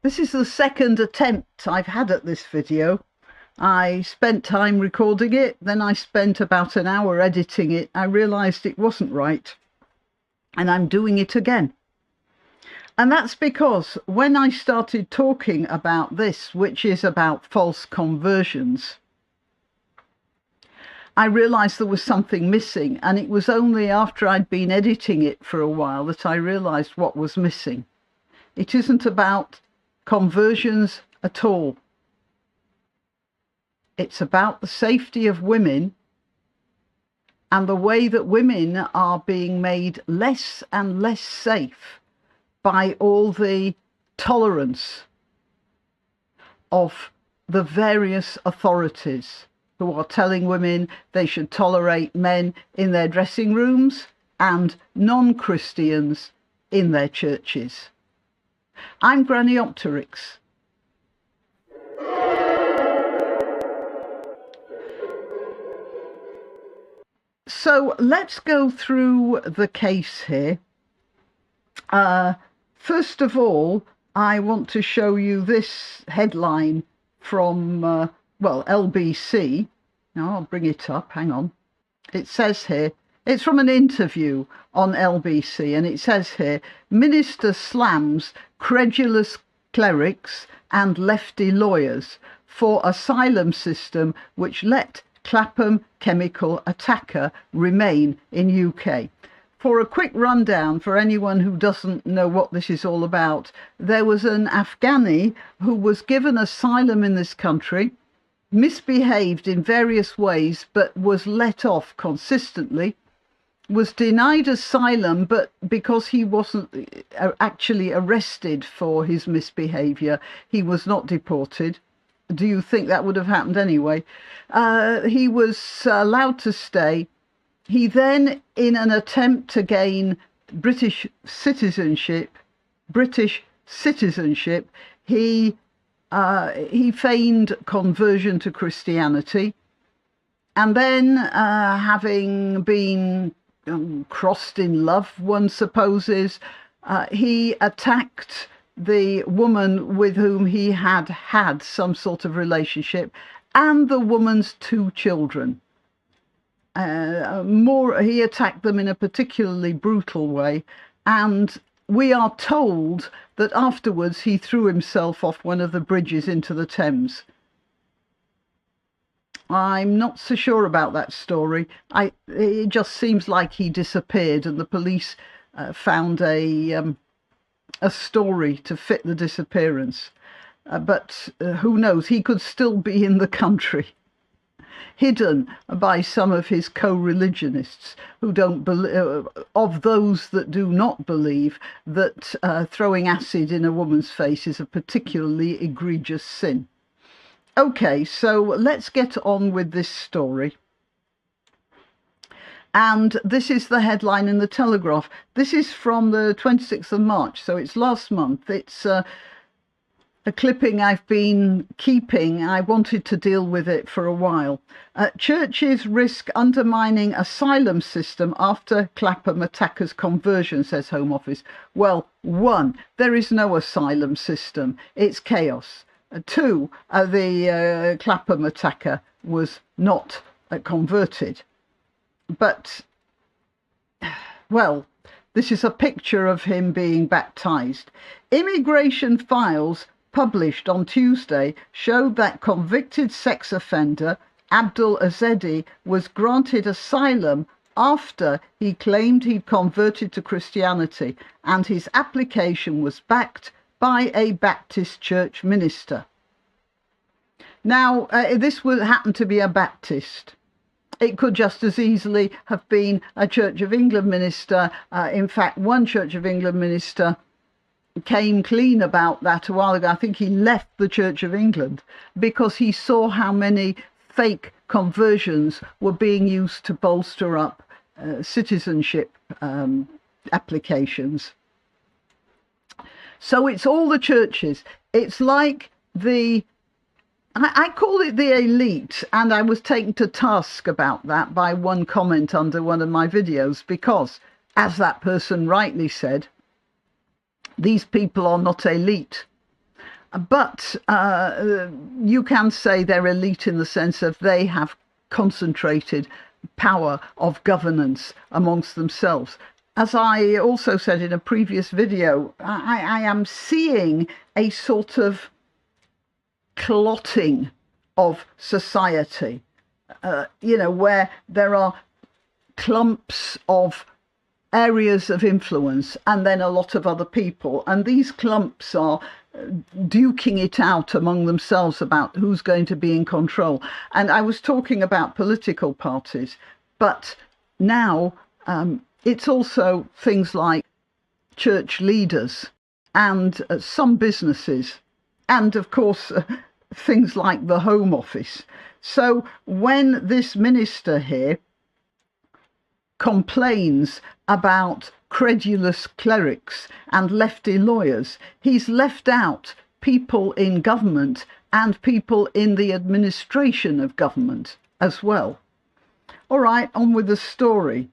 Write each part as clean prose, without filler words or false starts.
This is the second attempt I've had at this video. I spent time recording it, then I spent about an hour editing it. I realised it wasn't right, and I'm doing it again. And that's because when I started talking about this, which is about false conversions, I realised there was something missing, and it was only after I'd been editing it for a while that I realised what was missing. It isn't about conversions at all. It's about the safety of women and the way that women are being made less and less safe by all the tolerance of the various authorities who are telling women they should tolerate men in their dressing rooms and non-Christians in their churches. I'm Granny Opterix. So let's go through the case here. First of all, I want to show you this headline from, LBC. Now I'll bring it up, hang on. It says here, it's from an interview on LBC, and it says here, Minister slams credulous clerics and lefty lawyers for asylum system which let Clapham chemical attacker remain in UK. For a quick rundown for anyone who doesn't know what this is all about, there was an Afghani who was given asylum in this country, misbehaved in various ways but was let off consistently, was denied asylum, but because he wasn't actually arrested for his misbehaviour, he was not deported. Do you think that would have happened anyway? He was allowed to stay. He then, in an attempt to gain British citizenship, he feigned conversion to Christianity, and then, having been crossed in love, one supposes, he attacked the woman with whom he had had some sort of relationship and the woman's 2 children. He attacked them in a particularly brutal way, and we are told that afterwards he threw himself off one of the bridges into the Thames. I'm not so sure about that story. It just seems like he disappeared, and the police found a story to fit the disappearance. But who knows? He could still be in the country, hidden by some of his co-religionists who don't believe, of those that do not believe that throwing acid in a woman's face is a particularly egregious sin. Okay, so let's get on with this story. And this is the headline in the Telegraph. This is from the 26th of March, so it's last month. It's a clipping I've been keeping. I wanted to deal with it for a while. Churches risk undermining asylum system after Clapham attacker's conversion, says Home Office. Well, 1, there is no asylum system. It's chaos. 2, the Clapham attacker was not converted. But, well, this is a picture of him being baptized. Immigration files published on Tuesday showed that convicted sex offender Abdul Aedi was granted asylum after he claimed he'd converted to Christianity, and his application was backed by a Baptist church minister. Now, this would happen to be a Baptist. It could just as easily have been a Church of England minister. In fact, one Church of England minister came clean about that a while ago. I think he left the Church of England because he saw how many fake conversions were being used to bolster up citizenship applications. So it's all the churches. It's like I call it the elite, and I was taken to task about that by one comment under one of my videos because, as that person rightly said, these people are not elite. But you can say they're elite in the sense of they have concentrated power of governance amongst themselves. As I also said in a previous video, I am seeing a sort of clotting of society, where there are clumps of areas of influence and then a lot of other people. And these clumps are duking it out among themselves about who's going to be in control. And I was talking about political parties, but now it's also things like church leaders and some businesses, and of course things like the Home Office. So when this minister here complains about credulous clerics and lefty lawyers, he's left out people in government and people in the administration of government as well. All right, on with the story.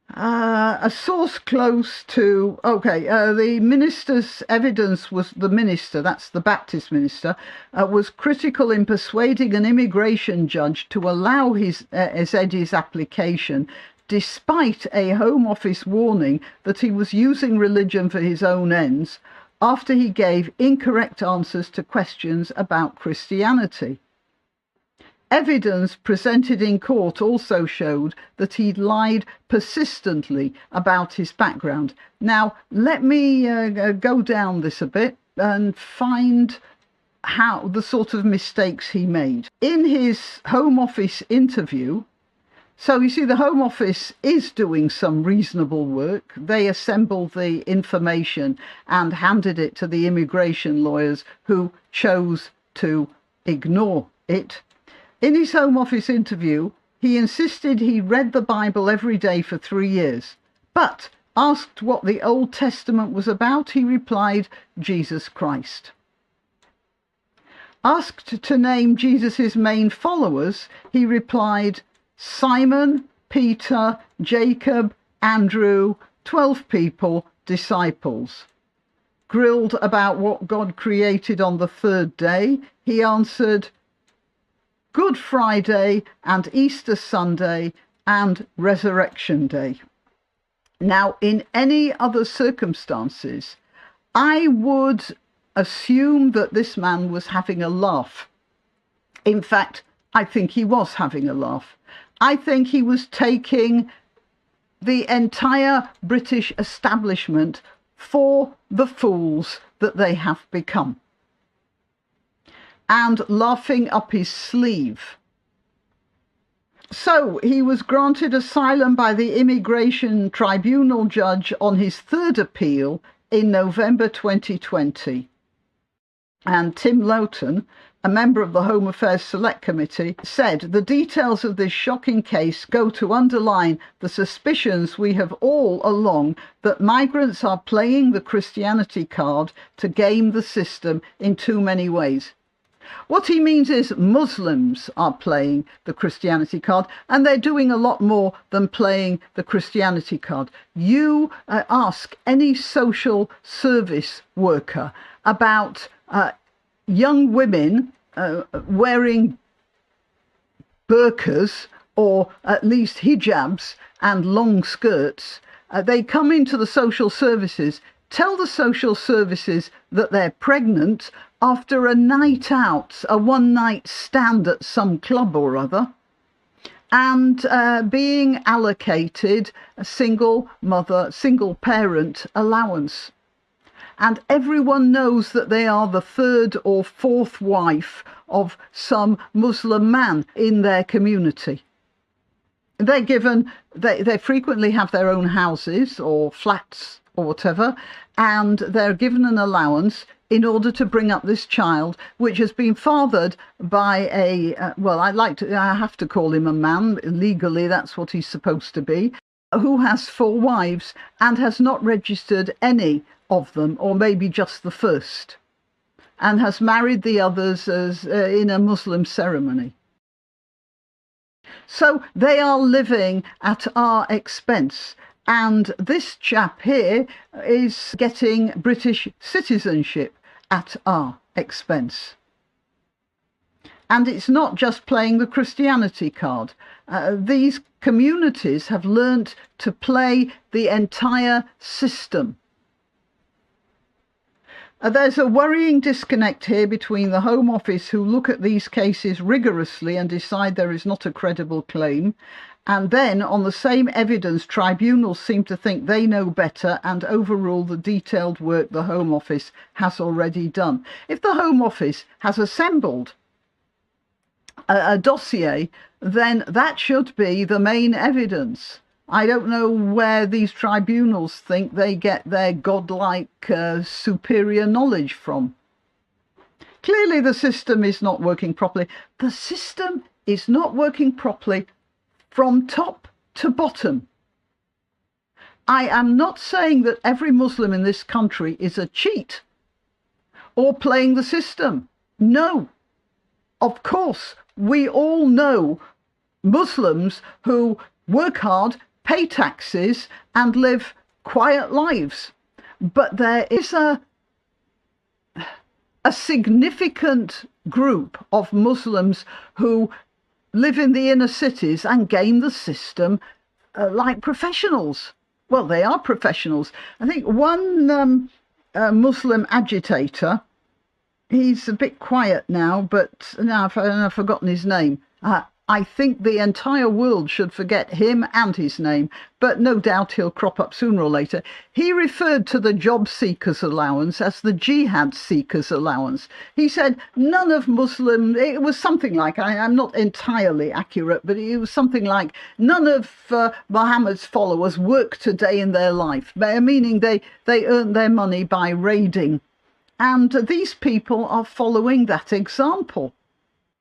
A source close to, the minister's evidence was the minister, that's the Baptist minister, was critical in persuading an immigration judge to allow his Ezedi's application, despite a Home Office warning that he was using religion for his own ends, after he gave incorrect answers to questions about Christianity. Evidence presented in court also showed that he'd lied persistently about his background. Now, let me go down this a bit and find how the sort of mistakes he made. In his Home Office interview, so you see, the Home Office is doing some reasonable work. They assembled the information and handed it to the immigration lawyers, who chose to ignore it. In his Home Office interview, he insisted he read the Bible every day for 3 years. But asked what the Old Testament was about, he replied, Jesus Christ. Asked to name Jesus' main followers, he replied, Simon, Peter, Jacob, Andrew, 12 people, disciples. Grilled about what God created on the third day, he answered, Good Friday and Easter Sunday and Resurrection Day. Now, in any other circumstances, I would assume that this man was having a laugh. In fact, I think he was having a laugh. I think he was taking the entire British establishment for the fools that they have become, and laughing up his sleeve. So he was granted asylum by the Immigration Tribunal judge on his third appeal in November 2020. And Tim Lowton, a member of the Home Affairs Select Committee, said, the details of this shocking case go to underline the suspicions we have all along that migrants are playing the Christianity card to game the system in too many ways. What he means is Muslims are playing the Christianity card, and they're doing a lot more than playing the Christianity card. You ask any social service worker about young women wearing burqas, or at least hijabs and long skirts. They come into the social services, tell the social services that they're pregnant after a night out, a one-night stand at some club or other, and being allocated a single mother, single parent allowance. And everyone knows that they are the third or fourth wife of some Muslim man in their community. They're given, they frequently have their own houses or flats or whatever, and they're given an allowance in order to bring up this child, which has been fathered by a, I have to call him a man. Legally, that's what he's supposed to be, who has 4 wives and has not registered any of them, or maybe just the first, and has married the others as in a Muslim ceremony. So they are living at our expense. And this chap here is getting British citizenship, at our expense. And it's not just playing the Christianity card. These communities have learnt to play the entire system. There's a worrying disconnect here between the Home Office, who look at these cases rigorously and decide there is not a credible claim, and then on the same evidence, tribunals seem to think they know better and overrule the detailed work the Home Office has already done. If the Home Office has assembled a dossier, then that should be the main evidence. I don't know where these tribunals think they get their godlike superior knowledge from. Clearly the system is not working properly. The system is not working properly from top to bottom. I am not saying that every Muslim in this country is a cheat or playing the system. No. Of course, we all know Muslims who work hard, pay taxes and live quiet lives. But there is a significant group of Muslims who live in the inner cities and game the system like professionals. Well, they are professionals. I think one Muslim agitator, he's a bit quiet now, but now I've forgotten his name. I think the entire world should forget him and his name, but no doubt he'll crop up sooner or later. He referred to the job seekers allowance as the jihad seekers allowance. He said none of Muslim, it was something like, I'm not entirely accurate, but it was something like none of Muhammad's followers worked a day in their life, meaning they earned their money by raiding. And these people are following that example.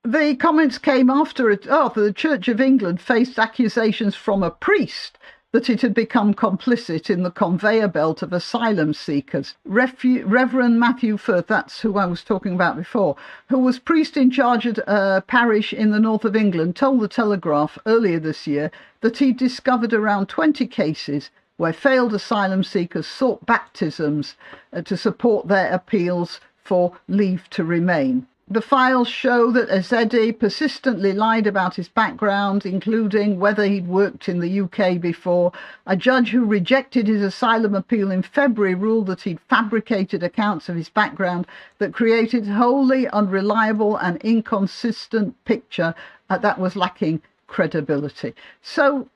The comments came after it. The Church of England faced accusations from a priest that it had become complicit in the conveyor belt of asylum seekers. Reverend Matthew Firth, that's who I was talking about before, who was priest in charge at a parish in the north of England, told the Telegraph earlier this year that he discovered around 20 cases where failed asylum seekers sought baptisms to support their appeals for leave to remain. The files show that Ezedi persistently lied about his background, including whether he'd worked in the UK before. A judge who rejected his asylum appeal in February ruled that he'd fabricated accounts of his background that created a wholly unreliable and inconsistent picture that was lacking credibility. So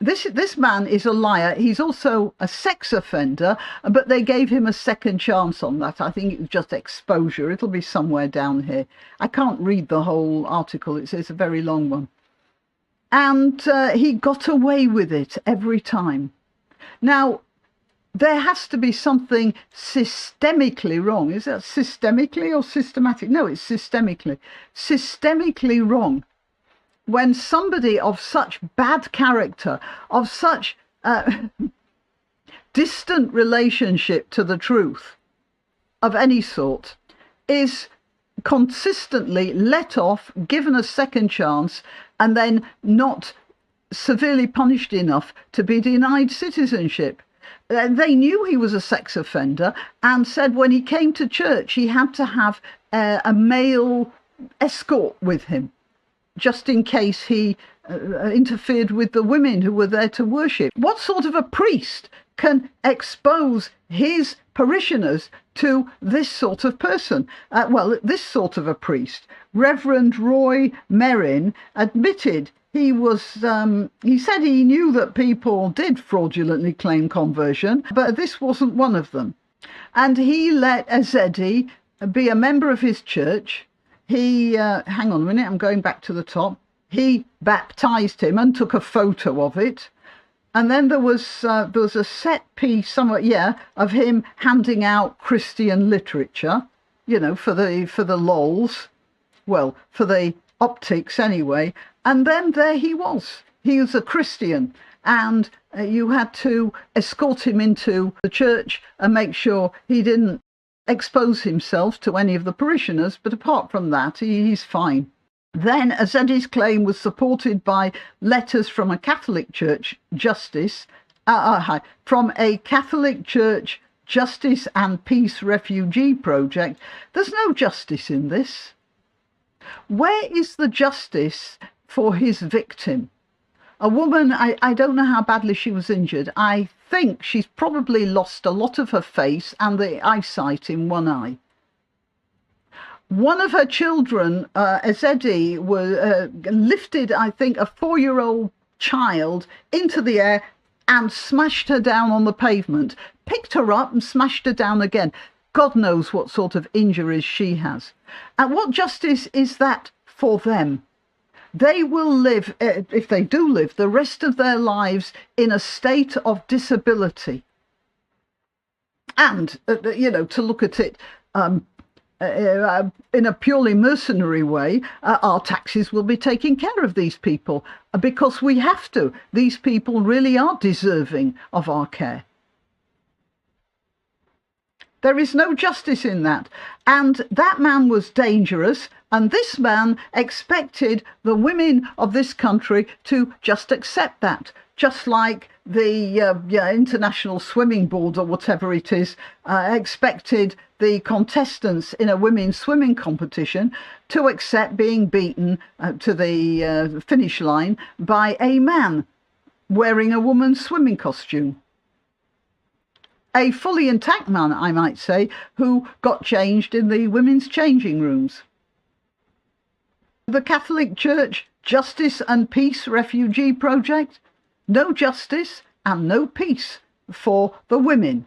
this man is a liar. He's also a sex offender, but they gave him a second chance on that. I think it was just exposure. It'll be somewhere down here. I can't read the whole article. It's a very long one. And he got away with it every time. Now, there has to be something systemically wrong. Is that systemically or systematic? No, it's systemically. Systemically wrong. When somebody of such bad character, of such distant relationship to the truth of any sort, is consistently let off, given a second chance, and then not severely punished enough to be denied citizenship. They knew he was a sex offender and said when he came to church he had to have a male escort with him, just in case he interfered with the women who were there to worship. What sort of a priest can expose his parishioners to this sort of person? This sort of a priest, Reverend Roy Merrin, admitted he said he knew that people did fraudulently claim conversion, but this wasn't one of them. And he let Ezedi be a member of his church. He, hang on a minute, I'm going back to the top. He baptized him and took a photo of it. And then there was a set piece somewhere, of him handing out Christian literature, for the lols, well, for the optics anyway. And then there he was. He was a Christian, and you had to escort him into the church and make sure he didn't expose himself to any of the parishioners, but apart from that, he's fine. Then Ezedi's claim was supported by letters from a Catholic church justice Justice and Peace Refugee Project, there's no justice in this. Where is the justice for his victim? A woman, I don't know how badly she was injured. I think she's probably lost a lot of her face and the eyesight in one eye. One of her children, Ezedi, lifted, I think, a 4-year-old child into the air and smashed her down on the pavement, picked her up and smashed her down again. God knows what sort of injuries she has. And what justice is that for them? They will live, if they do live, the rest of their lives in a state of disability. And, to look at it in a purely mercenary way, our taxes will be taking care of these people because we have to. These people really are deserving of our care. There is no justice in that. And that man was dangerous, and this man expected the women of this country to just accept that, just like the International Swimming Board, or whatever it is, expected the contestants in a women's swimming competition to accept being beaten to the finish line by a man wearing a woman's swimming costume. A fully intact man, I might say, who got changed in the women's changing rooms. The Catholic Church Justice and Peace Refugee Project? No justice and no peace for the women.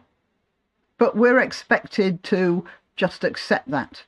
But we're expected to just accept that.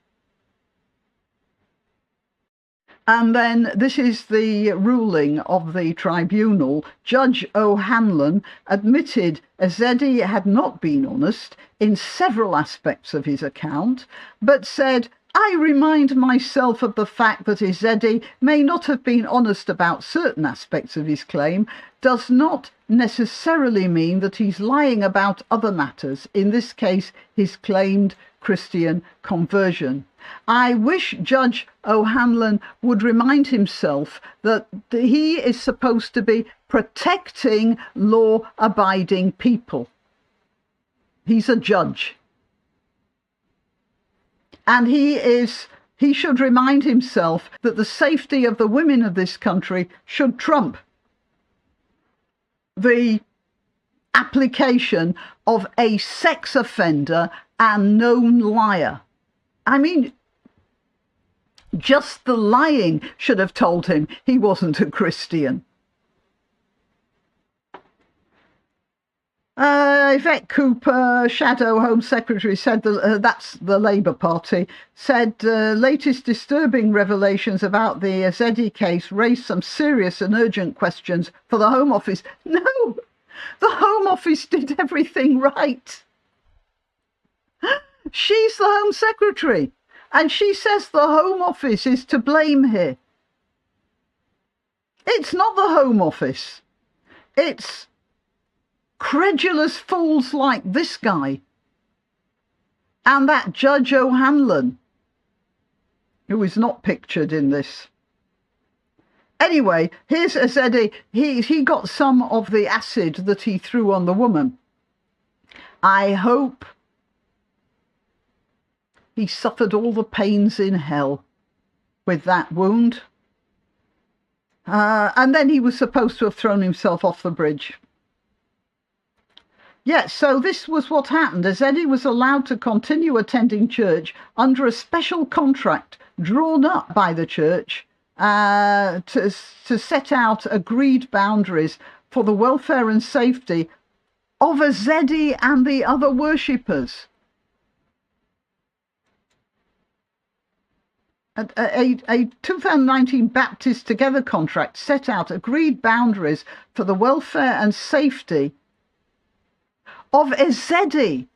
And then this is the ruling of the tribunal. Judge O'Hanlon admitted Ezedi had not been honest in several aspects of his account, but said, "I remind myself of the fact that Ezedi may not have been honest about certain aspects of his claim does not necessarily mean that he's lying about other matters, in this case his claimed Christian conversion." I wish Judge O'Hanlon would remind himself that he is supposed to be protecting law-abiding people. He's a judge. And he should remind himself that the safety of the women of this country should trump the application of a sex offender and known liar. I mean, just the lying should have told him he wasn't a Christian. Yvette Cooper, Shadow Home Secretary, said that's the Labour Party, said latest disturbing revelations about the Ezedi case raised some serious and urgent questions for the Home Office. No, the Home Office did everything right. She's the Home Secretary, and she says the Home Office is to blame here. It's not the Home Office. It's credulous fools like this guy and that Judge O'Hanlon, who is not pictured in this. Anyway, here's Ezedi. He got some of the acid that he threw on the woman. I hope he suffered all the pains in hell with that wound. And then he was supposed to have thrown himself off the bridge. Yes, so this was what happened. Ezedi was allowed to continue attending church under a special contract drawn up by the church to set out agreed boundaries for the welfare and safety of Ezedi and the other worshippers. A 2019 Baptist Together contract set out agreed boundaries for the welfare and safety of Ezedi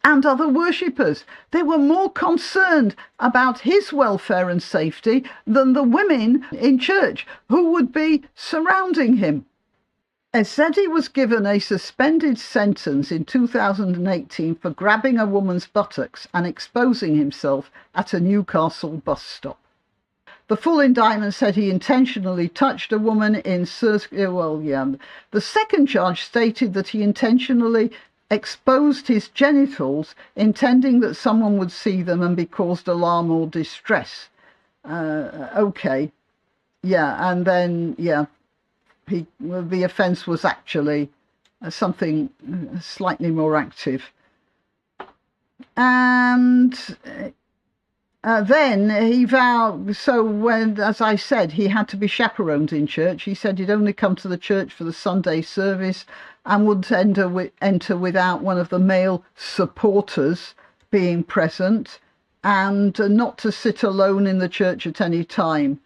and other worshippers. They were more concerned about his welfare and safety than the women in church who would be surrounding him. Ezedi was given a suspended sentence in 2018 for grabbing a woman's buttocks and exposing himself at a Newcastle bus stop. The full indictment said he intentionally touched a woman in The second charge stated that he intentionally exposed his genitals, intending that someone would see them and be caused alarm or distress. Okay, yeah, and then the offence was actually something slightly more active. And then he vowed, so when, as I said, he had to be chaperoned in church, he said he'd only come to the church for the Sunday service and would enter without one of the male supporters being present, and not to sit alone in the church at any time.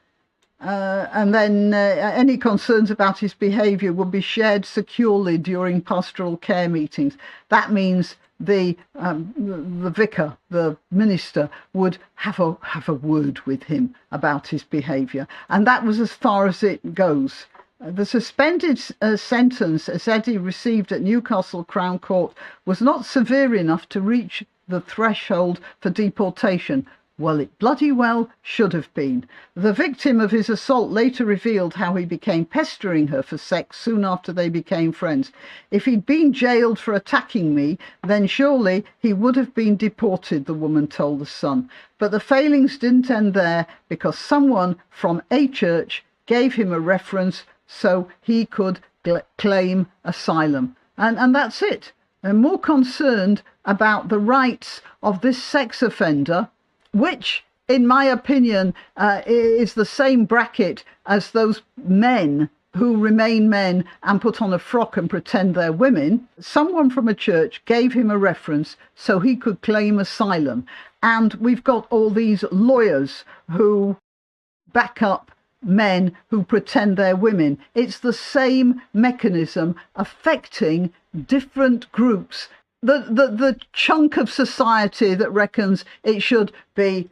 And then any concerns about his behaviour would be shared securely during pastoral care meetings. That means the vicar, the minister, would have a word with him about his behaviour, and that was as far as it goes. The suspended sentence Ezedi received at Newcastle Crown Court was not severe enough to reach the threshold for deportation. Well, it bloody well should have been. The victim of his assault later revealed how he began pestering her for sex soon after they became friends. If he'd been jailed for attacking me, then surely he would have been deported, the woman told The Sun. But the failings didn't end there, because someone from a church gave him a reference so he could claim asylum. And that's it. I'm more concerned about the rights of this sex offender, which, in my opinion, is the same bracket as those men who remain men and put on a frock and pretend they're women. Someone from a church gave him a reference so he could claim asylum. And we've got all these lawyers who back up men who pretend they're women. It's the same mechanism affecting different groups. The chunk of society that reckons it should be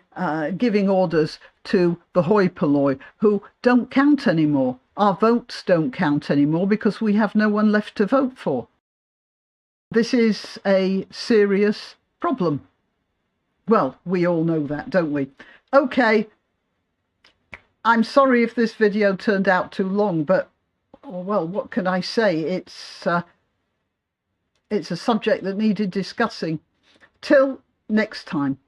giving orders to the hoi polloi, who don't count anymore. Our votes don't count anymore because we have no one left to vote for. This is a serious problem. Well, we all know that, don't we? Okay, I'm sorry if this video turned out too long, but, well, what can I say? It's a subject that needed discussing. Till next time.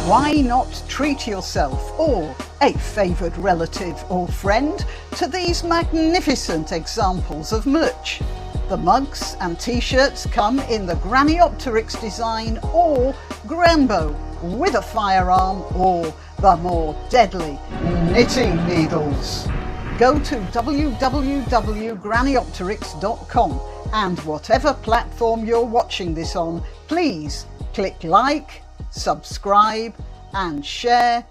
Why not treat yourself or a favoured relative or friend to these magnificent examples of merch? The mugs and t-shirts come in the Graniopteryx design or Grambo with a firearm or the more deadly knitting needles. Go to www.graniopteryx.com and whatever platform you're watching this on, please click like, subscribe and share.